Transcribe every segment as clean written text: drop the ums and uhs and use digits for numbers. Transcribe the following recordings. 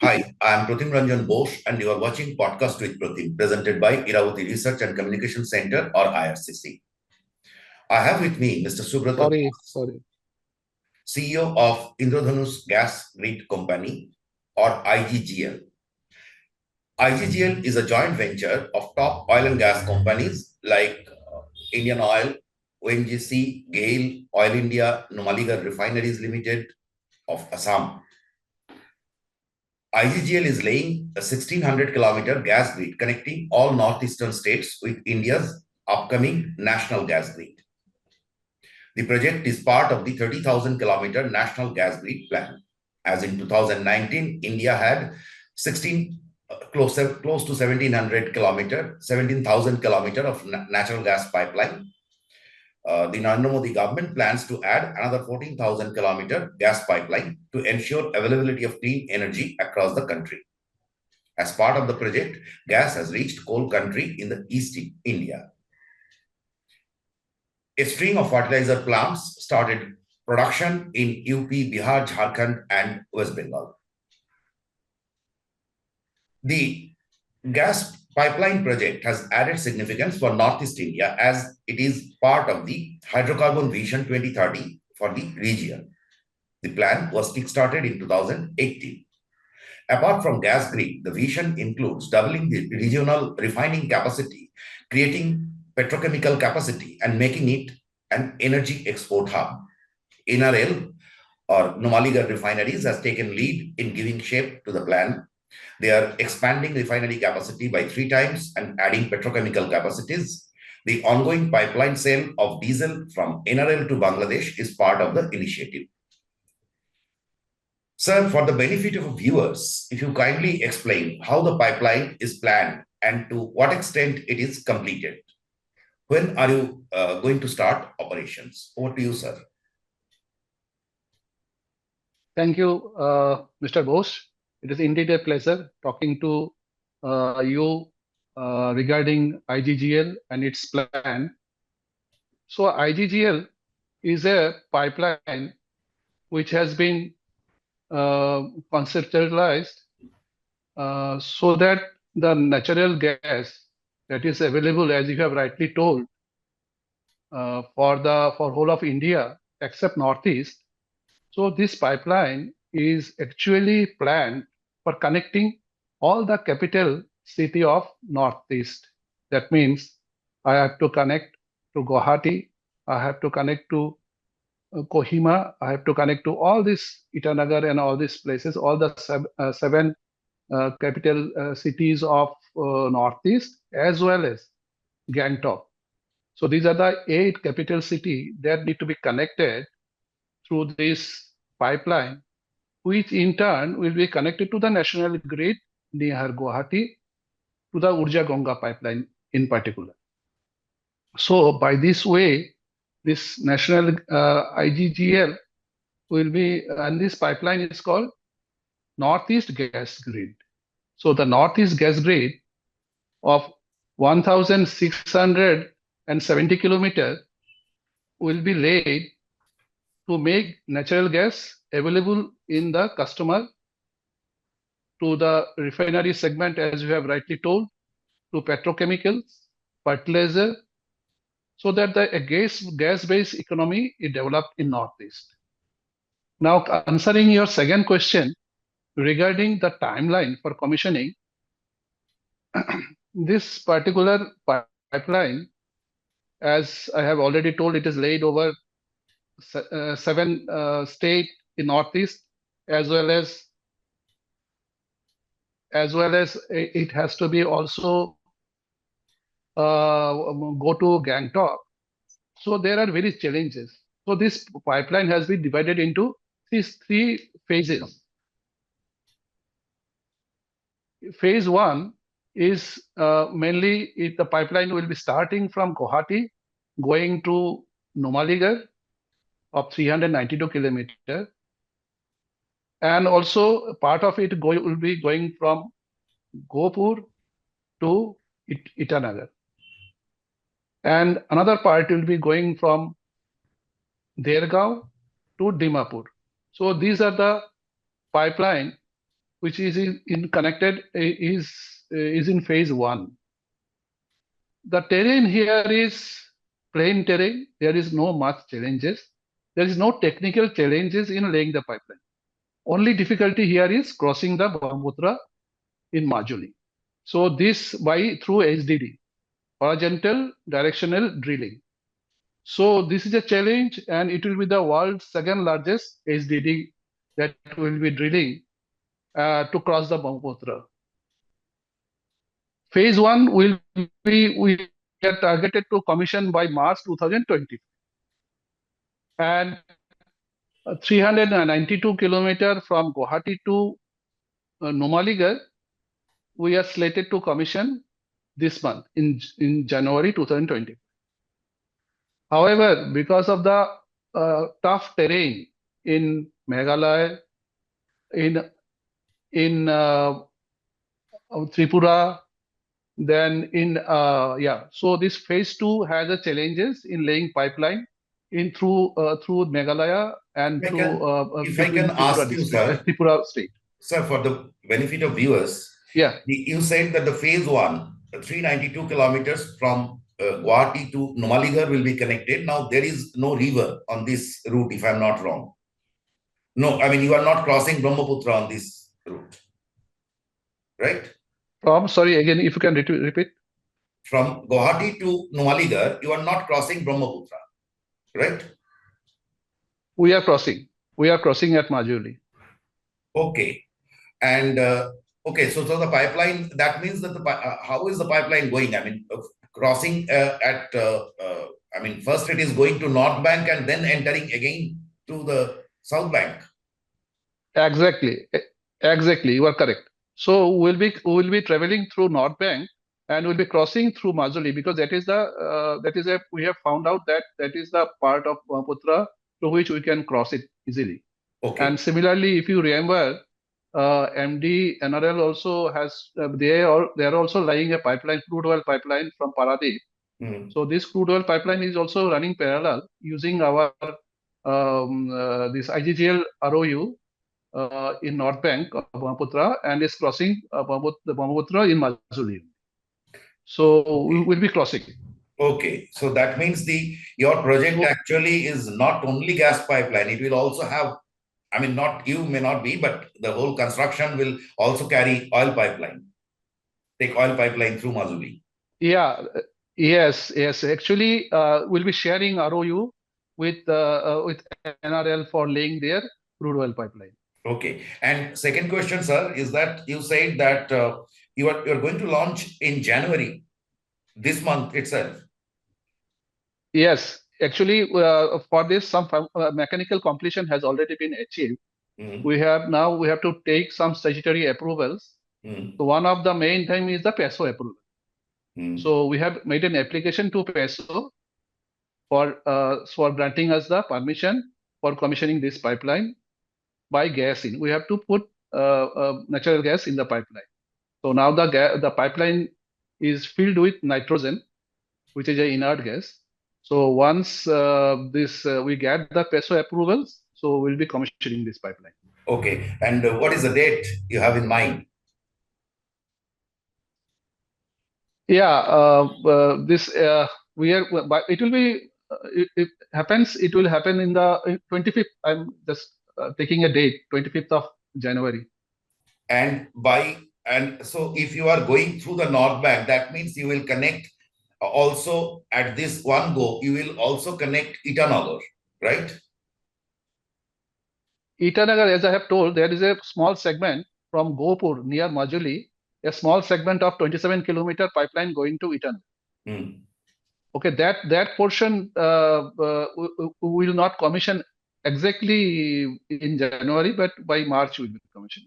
Hi, I am Pratim Ranjan Bose, and you are watching Podcast with Pratim, presented by Iravati Research and Communication Center, or IRCC. I have with me Mr. Subrata, Sorry. CEO of Indradhanush Gas Grid Company, or IGGL. IGGL is a joint venture of top oil and gas companies like Indian Oil, ONGC, GAIL, Oil India, Numaligarh Refineries Limited of Assam. IGGL is laying a 1600-kilometer gas grid connecting all northeastern states with India's upcoming national gas grid. The project is part of the 30,000-kilometer national gas grid plan. As in 2019, India had 16 close to 17,000 kilometer of natural gas pipeline. The Narendra Modi government plans to add another 14,000-kilometer gas pipeline to ensure availability of clean energy across the country. As part of the project, gas has reached coal country in the East India. A string of fertilizer plants started production in UP, Bihar, Jharkhand, and West Bengal. The gas pipeline project has added significance for Northeast India as it is part of the Hydrocarbon Vision 2030 for the region. The plan was kickstarted in 2018. Apart from gas grid, the vision includes doubling the regional refining capacity, creating petrochemical capacity, and making it an energy export hub. NRL, or Numaligarh Refineries, has taken lead in giving shape to the plan. They are expanding refinery capacity by 3 times and adding petrochemical capacities. The ongoing pipeline sale of diesel from NRL to Bangladesh is part of the initiative. Sir, for the benefit of viewers, if you kindly explain how the pipeline is planned and to what extent it is completed. When are you going to start operations? Over to you, sir. Thank you, Mr. Bose. It is indeed a pleasure talking to you regarding IGGL and its plan. So IGGL is a pipeline which has been conceptualized so that the natural gas that is available, as you have rightly told, for whole of India except Northeast. So this pipeline is actually planned for connecting all the capital city of Northeast. That means I have to connect to Guwahati, I have to connect to Kohima, I have to connect to all these Itanagar and all these places, all the seven capital cities of Northeast, as well as Gangtok. So these are the 8 capital cities that need to be connected through this pipeline, which in turn will be connected to the national grid near Guwahati, to the Urja Ganga pipeline in particular. So by this way, this national IGGL will be, and this pipeline is called Northeast Gas Grid. So the Northeast Gas Grid of 1,670 kilometers will be laid to make natural gas available in the customer, to the refinery segment, as you have rightly told, to petrochemicals, fertilizer, so that the gas-based economy is developed in Northeast. Now, answering your second question regarding the timeline for commissioning, this particular pipeline, as I have already told, it is laid over 7 states in Northeast, as well as it has to be also go to Gangtok. So there are various challenges. So this pipeline has been divided into these 3 phases. Phase 1 is mainly the pipeline will be starting from Guwahati, going to Numaligarh of 392 kilometers. And also part of it will be going from Gopur to Itanagar. And another part will be going from Dergaon to Dimapur. So these are the pipeline which is connected is in phase 1. The terrain here is plain terrain. There is no much challenges. There is no technical challenges in laying the pipeline. Only difficulty here is crossing the Brahmaputra in Majuli. So this through HDD, horizontal directional drilling. So this is a challenge, and it will be the world's second largest HDD that will be drilling to cross the Brahmaputra. Phase 1 we are targeted to commission by March 2020. And 392 kilometers from Guwahati to Numaligarh, we are slated to commission this month in January 2020. However, because of the tough terrain in Meghalaya, in Tripura, then so this phase 2 has a challenges in laying pipeline through Meghalaya and If I can ask you, sir, Tripura state. Sir, for the benefit of viewers, you said that the phase 1, 392 kilometers from Guwahati to Numaligarh will be connected. Now, there is no river on this route, if I'm not wrong. No, I mean, you are not crossing Brahmaputra on this route, right? Sorry, again, if you can repeat. From Guwahati to Numaligarh, you are not crossing Brahmaputra, right? We are crossing. We are crossing at Majuli. Okay. And okay, so the pipeline, that means that how is the pipeline going? I mean, crossing first it is going to North Bank and then entering again to the South Bank. Exactly. You are correct. So we'll be traveling through North Bank and we'll be crossing through Majuli, because we have found out that is the part of Brahmaputra through which we can cross it easily. Okay. And similarly, if you remember, MD NRL also has they are also laying a pipeline, crude oil pipeline from Paradip. So this crude oil pipeline is also running parallel using our this IGGL ROU in North Bank of Brahmaputra, and is crossing the Brahmaputra in Majuli. So we will be crossing. Okay, so that means your project actually is not only gas pipeline; it will also have, I mean, may not be, but the whole construction will also carry oil pipeline. Take oil pipeline through Majuli. Yeah. Yes. Actually, we'll be sharing ROU with NRL for laying their crude oil pipeline. Okay. And second question, sir, is that you said that you're going to launch in January, this month itself. Yes. Actually, for this, some mechanical completion has already been achieved. We have to take some statutory approvals. So one of the main thing is the PESO approval. So we have made an application to PESO for granting us the permission for commissioning this pipeline by gas in. We have to put natural gas in the pipeline. So now the pipeline is filled with nitrogen, which is an inert gas. So once we get the PESO approvals, so we'll be commissioning this pipeline. Okay. And what is the date you have in mind? Yeah, it will be. It will happen in the 25th. I'm just taking a date, 25th of January. And so if you are going through the North Bank, that means you will connect also at this one go, you will also connect Itanagar, right? Itanagar, as I have told, there is a small segment from Gopur near Majuli, a small segment of 27-kilometer pipeline going to Itanagar. Okay, that portion we will not commission exactly in January, but by March we will commission.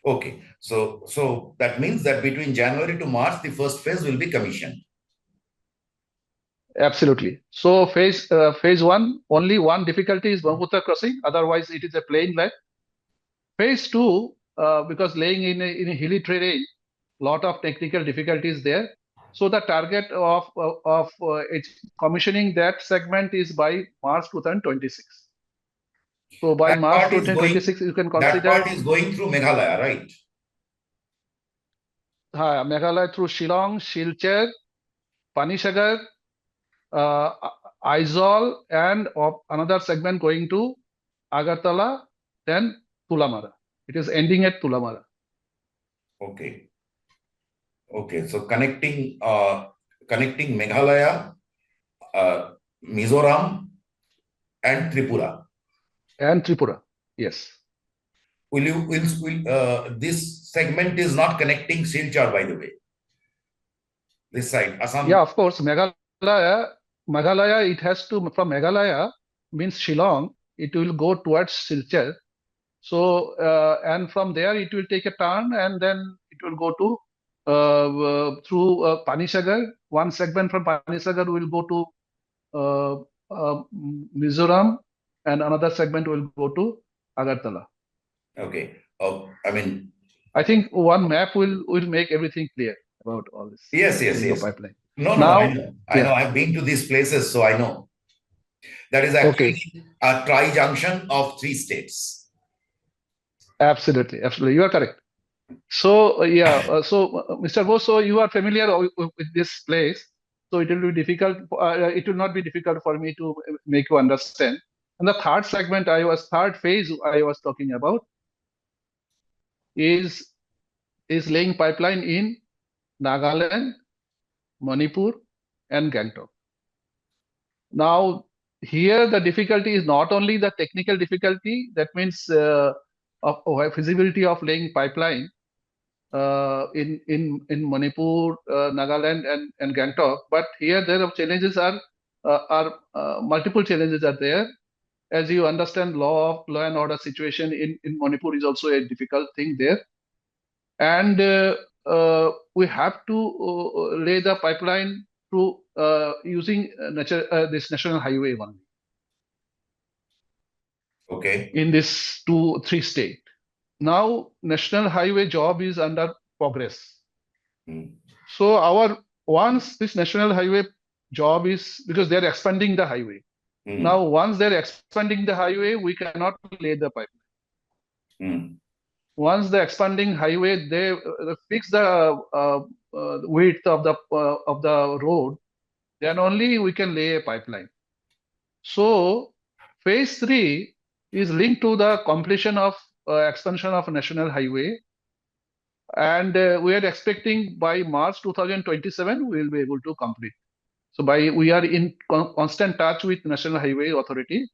Okay, so that means that between January to March, the first phase will be commissioned. Absolutely. So phase 1, only one difficulty is Brahmaputra crossing. Otherwise, it is a plain land. Phase 2, because laying in a hilly terrain, lot of technical difficulties there. So the target of commissioning that segment is by March 2026. So by March 2026, you can consider that part is going through Meghalaya, right? Meghalaya through Shillong, Silchar, Panisagar, uh, Aizawl, and another segment going to Agartala, then Tulamara. It is ending at Tulamara. Okay. Okay. So connecting Meghalaya, Mizoram, and Tripura. And Tripura, yes. This segment is not connecting Silchar, by the way. This side, Assam. Yeah, of course. Meghalaya, it has to, from Meghalaya, means Shillong, it will go towards Silchar. So, and from there, it will take a turn and then it will go to through Panisagar. One segment from Panisagar will go to Mizoram, and another segment will go to Agartala. Okay. I think one map will make everything clear about all this. Yes. Pipeline. No, Now, I know. I know. I've been to these places, so I know. That is actually a tri-junction of 3 states. Absolutely. You are correct. So, Mr. Bose, so you are familiar with this place. So it will be difficult. It will not be difficult for me to make you understand. And the third phase I was talking about is laying pipeline in Nagaland, Manipur, and Gangtok. Now, here the difficulty is not only the technical difficulty, that means of feasibility of laying pipeline in Manipur, Nagaland, and Gangtok, but here there are challenges are multiple challenges are there. As you understand, law and order situation in Manipur is also a difficult thing there, and we have to lay the pipeline through using this national highway only. Okay. In this 2-3 state. Now, national highway job is under progress. So once this national highway job is, because they're expanding the highway. Now, once they're expanding the highway, we cannot lay the pipeline. Once the expanding highway, they fix the width of the road, then only we can lay a pipeline. So phase 3 is linked to the completion of expansion of national highway, and we are expecting by March 2027 we will be able to complete. So we are in constant touch with National Highway Authority,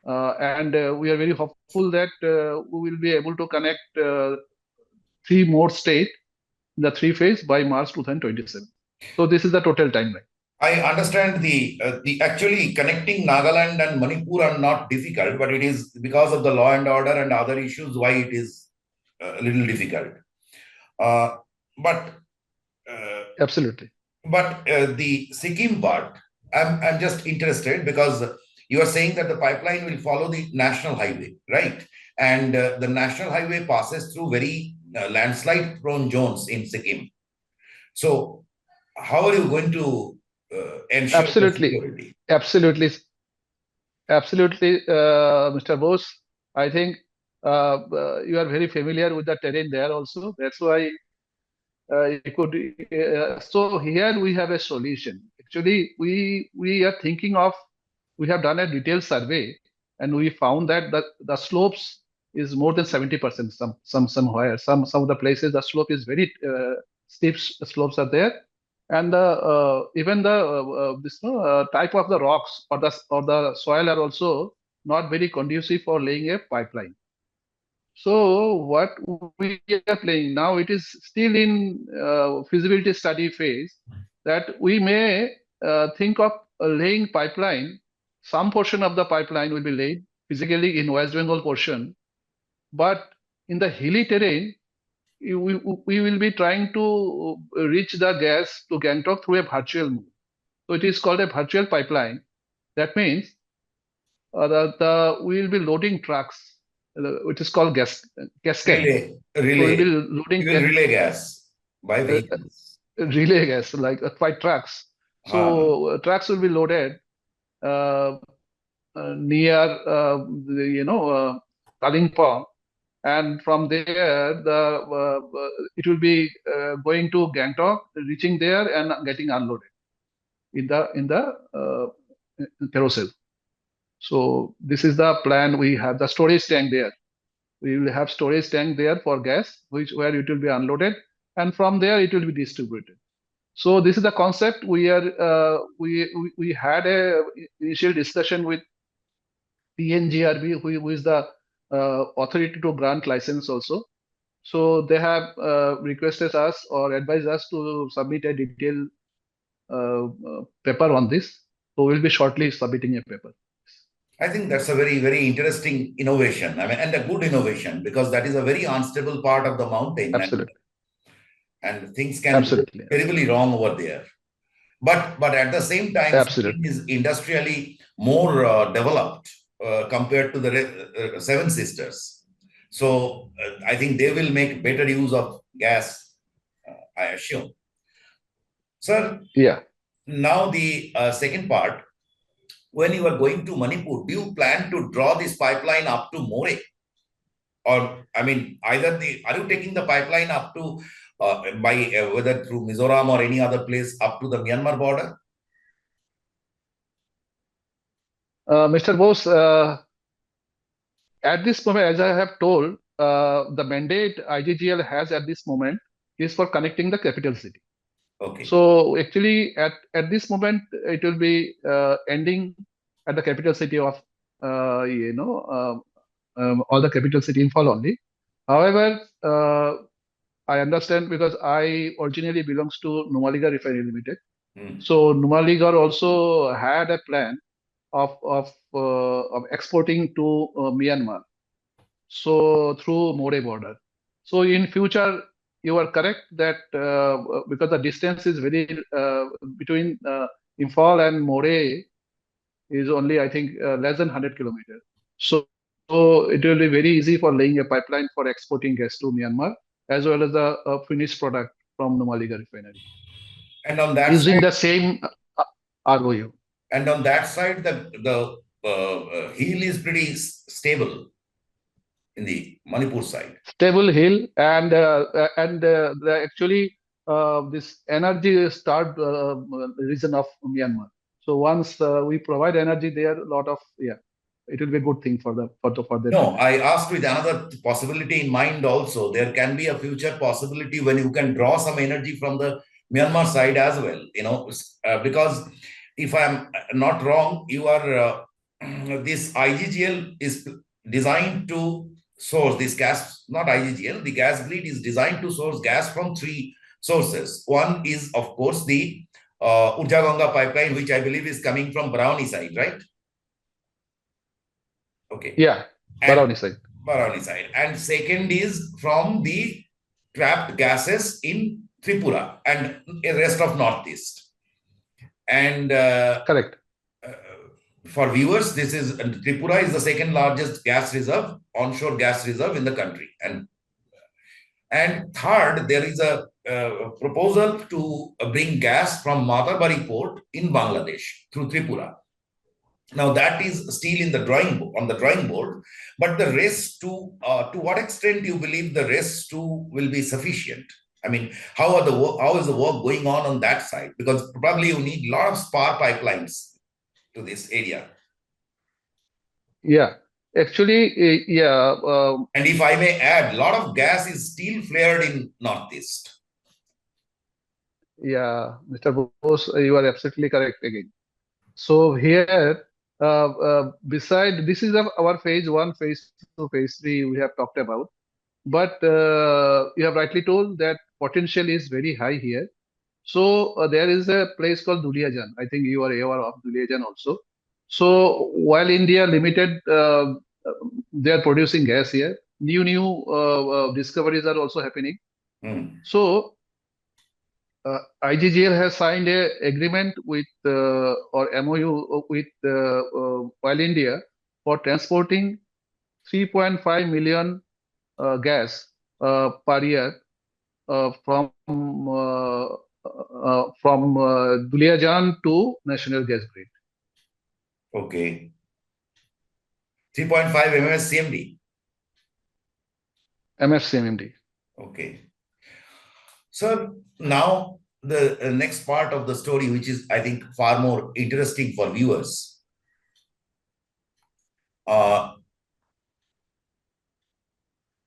and we are very hopeful that we will be able to connect 3 more states, the 3 phase by March 2027. So this is the total timeline. I understand the actually connecting Nagaland and Manipur are not difficult, but it is because of the law and order and other issues why it is a little difficult. Absolutely. But the Sikkim part, I'm just interested because you are saying that the pipeline will follow the national highway, right? And the national highway passes through very landslide-prone zones in Sikkim. So, how are you going to ensure security? Absolutely, Mr. Bose. I think you are very familiar with the terrain there also. That's why so here we have a solution. Actually, we are thinking of, we have done a detailed survey, and we found that the slopes is more than 70%. Somewhere, some of the places the slope is very steep slopes are there, and even the this type of the rocks or the soil are also not very conducive for laying a pipeline. So what we are playing now, it is still in feasibility study phase, that we may think of laying pipeline. Some portion of the pipeline will be laid physically in West Bengal portion, but in the hilly terrain, we will be trying to reach the gas to Gangtok through a virtual mode. So it is called a virtual pipeline. That means we will be loading trucks, which is called cascade. Relay. So we'll be loading relay gas by vehicles. Relay gas, like by trucks. So trucks will be loaded near Kalimpong, and from there it will be going to Gangtok, reaching there and getting unloaded in the carousel. So this is the plan. We have the storage tank there. We will have storage tank there for gas, where it will be unloaded, and from there it will be distributed. So this is the concept. We had a initial discussion with PNGRB, who is the authority to grant license also. So they have requested us or advised us to submit a detailed paper on this. So we'll be shortly submitting a paper. I think that's a very, very interesting innovation. I mean, and a good innovation, because that is a very unstable part of the mountain, Absolutely. and things can Absolutely. go terribly wrong over there. But at the same time, it is industrially more developed compared to the Seven Sisters. So I think they will make better use of gas, I assume. Sir, yeah. Now the second part, when you are going to Manipur, do you plan to draw this pipeline up to More? Or, I mean, are you taking the pipeline up to, whether through Mizoram or any other place, up to the Myanmar border? Mr. Bose, at this moment, as I have told, the mandate IGGL has at this moment is for connecting the capital city. Okay. So actually, at this moment, it will be ending at the capital city of, all the capital city in Fall only. However, I understand, because I originally belongs to Numaligarh Refinery Limited. So Numaligarh also had a plan of exporting to Myanmar, so through More border. So in future, you are correct that because the distance is very between Imphal and More is only, I think, less than 100 kilometers. So it will be very easy for laying a pipeline for exporting gas to Myanmar, as well as the finished product from Numaligarh Refinery. And on that using side, the same ROU. And on that side, the hill is pretty stable in the Manipur side. Stable hill, and actually this energy start region of Myanmar. So once we provide energy there, a lot of it will be a good thing for the. No, I asked with another possibility in mind also. There can be a future possibility when you can draw some energy from the Myanmar side as well, because if I'm not wrong, you are this IGGL is designed to source this gas, not IGGL, the gas grid is designed to source gas from three sources. One is, of course, the Urja Ganga pipeline, which I believe is coming from Barauni side, right? Okay. Yeah, Barauni side. Barauni side. And second is from the trapped gases in Tripura and the rest of Northeast. And correct. For viewers, this is Tripura is the second largest gas reserve, onshore gas reserve in the country. And third, there is a proposal to bring gas from Matabari port in Bangladesh through Tripura. Now that is still on the drawing board, but the rest to what extent you believe the rest too will be sufficient? I mean, how is the work going on that side? Because probably you need a lot of spar pipelines to this area. Yeah, actually, and if I may add, a lot of gas is still flared in Northeast. Yeah, Mr. Bose, you are absolutely correct again. So here, beside this is our phase 1, phase 2, phase 3 we have talked about, but you have rightly told that potential is very high here. So there is a place called Duliajan. I think you are aware of Duliajan also. So while India Limited, they are producing gas here. New discoveries are also happening. So IGGL has signed a agreement with or MOU with Oil India for transporting 3.5 million gas per year from Duliajan to National Gas Grid. Okay. 3.5 MMS CMD. MFCMD. Okay. So now the next part of the story, which is, I think, far more interesting for viewers. Uh,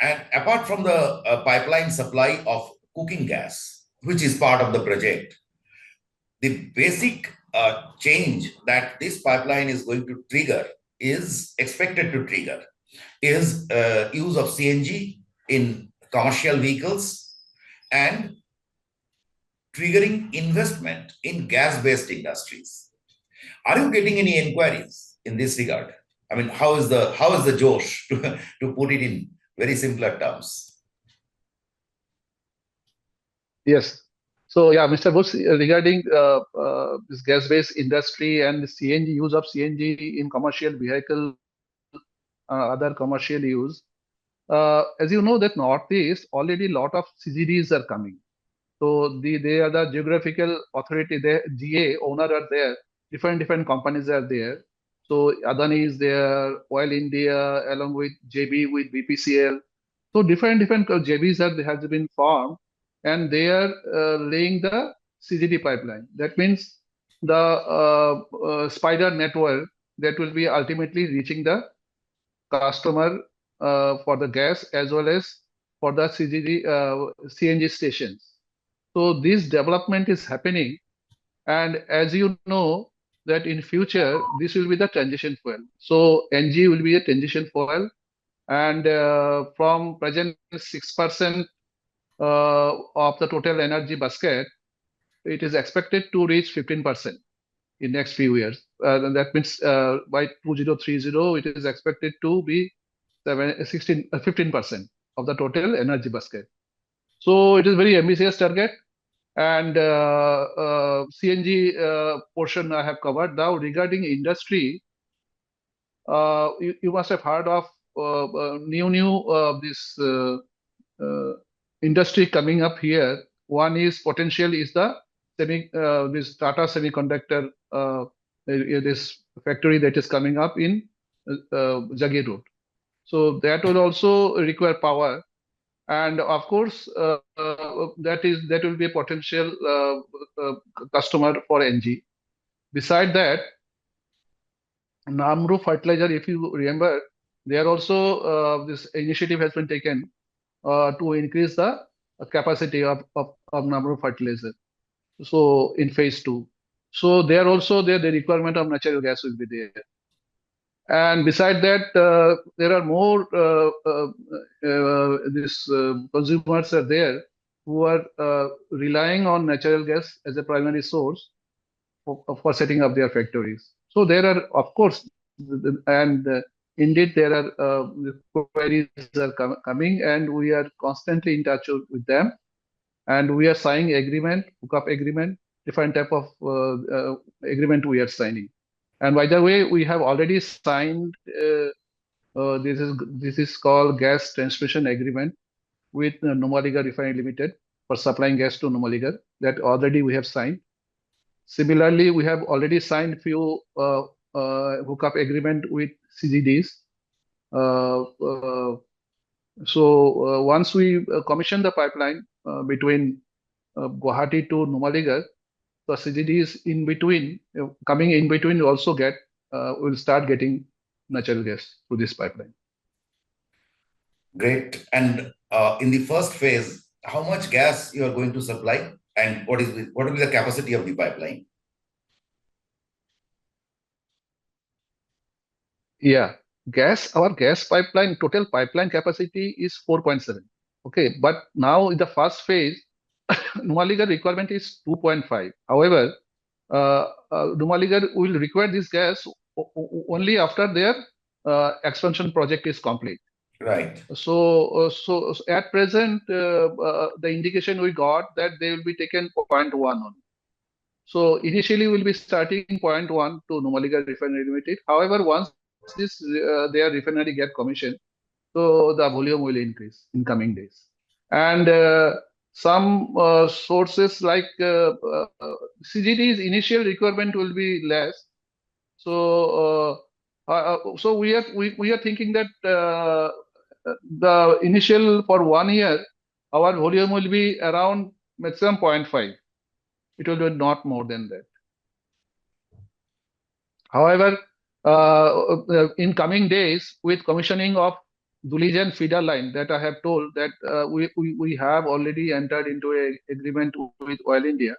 and apart from the pipeline supply of cooking gas, which is part of the project, the basic change that this pipeline is going to trigger is expected to trigger is use of CNG in commercial vehicles and triggering investment in gas-based industries. Are you getting any inquiries in this regard? I mean, how is the Josh to put it in very simpler terms? Yes. So yeah, Mr. Bose, regarding this gas-based industry and the CNG use of CNG in commercial vehicle, other commercial use. As you know, that Northeast already lot of CGDs are coming. So they are the geographical authority. The GA owner are there. Different companies are there. So Adani is there, Oil India, along with JB with BPCL. So different JBs are has been formed, and they are laying the CGD pipeline. That means the spider network that will be ultimately reaching the customer for the gas as well as for the CNG stations. So this development is happening, and as you know that in future this will be the transition fuel. So NG will be a transition fuel, and from present 6% of the total energy basket, it is expected to reach 15% in next few years. And that means by 2030, it is expected to be 15% of the total energy basket. So it is very ambitious target. And CNG portion I have covered. Now regarding industry, you must have heard of new this industry coming up here. One is potential is the this Tata Semiconductor this factory that is coming up in Jagir Road. So that will also require power, and of course that will be a potential customer for NG. Beside that, Namru fertilizer, if you remember, there also this initiative has been taken to increase the capacity of Namru fertilizer. So in phase two, so there also the requirement of natural gas will be there. And beside that, there are more consumers are there who are relying on natural gas as a primary source for setting up their factories. So there are, of course, and indeed there are queries are coming, and we are constantly in touch with them, and we are signing agreement, hookup agreement, different type of agreement we are signing. And by the way, we have already signed this is called gas transmission agreement with Numaligarh Refinery Limited for supplying gas to Numaligarh. That already we have signed. Similarly, we have already signed few hookup agreement with CGDs. So once we commission the pipeline between Guwahati to Numaligarh, the CGDs in between, coming in between, also will start getting natural gas through this pipeline. Great. And in the first phase, how much gas you are going to supply, and what will be the capacity of the pipeline? Yeah, our gas pipeline, total pipeline capacity is 4.7. Okay, but now in the first phase, Numaligarh requirement is 2.5. However, Numaligarh will require this gas only after their expansion project is complete. Right. So at present, the indication we got that they will be taken 0.1 only. So initially we'll be starting 0.1 to Numaligarh Refinery Limited. However, once this their refinery get commissioned, so the volume will increase in coming days. And some sources like CGD's initial requirement will be less. So so we are thinking that the initial for 1 year, our volume will be around maximum 0.5. It will be not more than that. However, in coming days, with commissioning of Dulijan feeder line that I have told that we have already entered into an agreement with Oil India.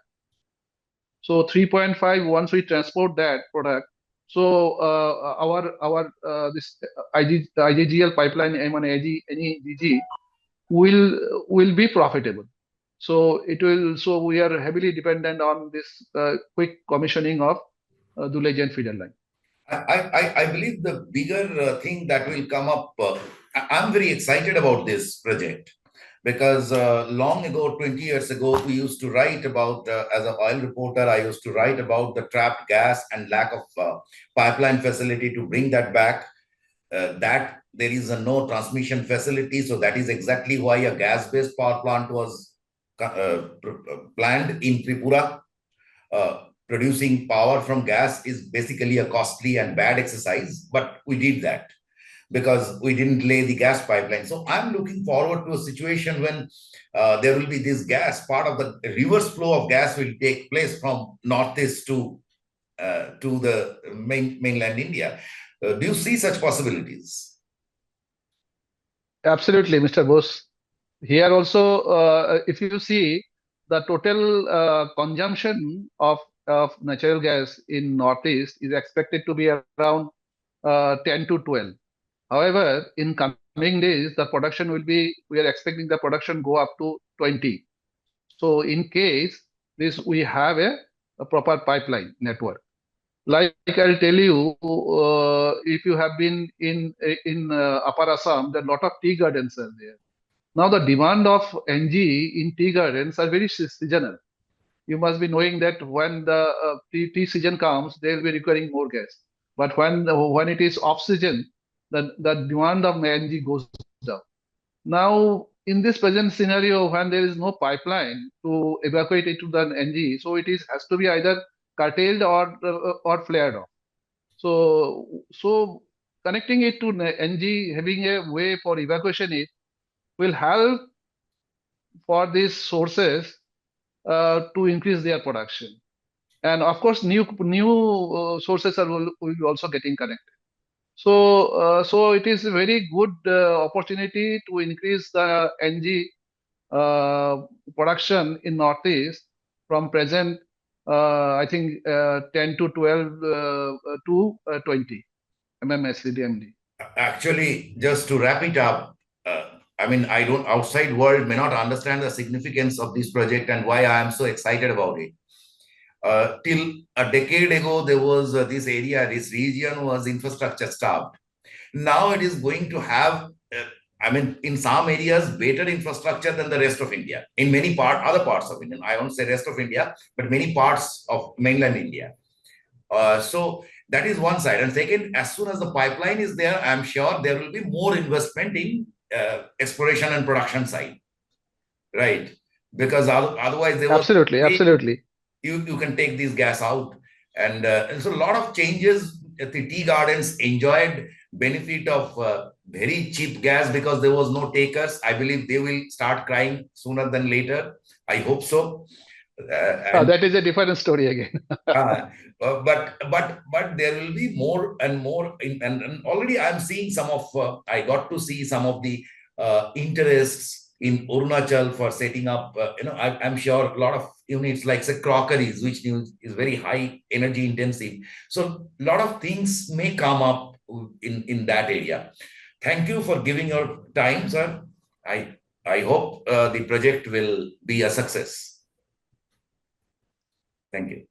So 3.5, once we transport that product, so our this IGGL pipeline M1 NEGG will be profitable. So it will. So we are heavily dependent on this quick commissioning of Dulijan feeder line. I believe the bigger thing that will come up, I'm very excited about this project because long ago, 20 years ago, we used to write about, as an oil reporter, I used to write about the trapped gas and lack of pipeline facility to bring that back. That there is a no transmission facility. So that is exactly why a gas-based power plant was planned in Tripura. Producing power from gas is basically a costly and bad exercise, but we did that because we didn't lay the gas pipeline. So I'm looking forward to a situation when there will be this gas, part of the reverse flow of gas will take place from northeast to the mainland India. Do you see such possibilities? Absolutely, Mr. Bose. Here also, if you see the total consumption of natural gas in Northeast is expected to be around 10 to 12. However, in coming days, the production will be, we are expecting the production go up to 20. So in case this, we have a proper pipeline network. Like I'll tell you, if you have been in Upper Assam, there are a lot of tea gardens are there. Now the demand of NG in tea gardens are very seasonal. You must be knowing that when the tea season comes, they will be requiring more gas. But when it is off season, the demand of NG goes down. Now, in this present scenario, when there is no pipeline to evacuate it to the NG, so it has to be either curtailed or flared off. So connecting it to NG, having a way for evacuation, it will help for these sources to increase their production, and of course, new sources will be also getting connected. So it is a very good opportunity to increase the NG production in Northeast from present, I think 10 to 12 to 20 MMSCMD. Actually, just to wrap it up, I mean, I don't, outside world may not understand the significance of this project and why I am so excited about it. Till a decade ago, there was this area, this region was infrastructure starved. Now it is going to have, I mean, in some areas, better infrastructure than the rest of India. In many other parts of India, I won't say rest of India, but many parts of mainland India. So that is one side. And second, as soon as the pipeline is there, I'm sure there will be more investment in exploration and production side, right? Because otherwise, there was absolutely. You can take this gas out, and so a lot of changes. The tea gardens enjoyed benefit of very cheap gas because there was no takers. I believe they will start crying sooner than later. I hope so. That is a different story again. But there will be more and more, and already I'm seeing some of. I got to see some of the interests in Arunachal for setting up. I'm sure a lot of units like say crockeries, which is very high energy intensive. So a lot of things may come up in that area. Thank you for giving your time, sir. I hope the project will be a success. Thank you.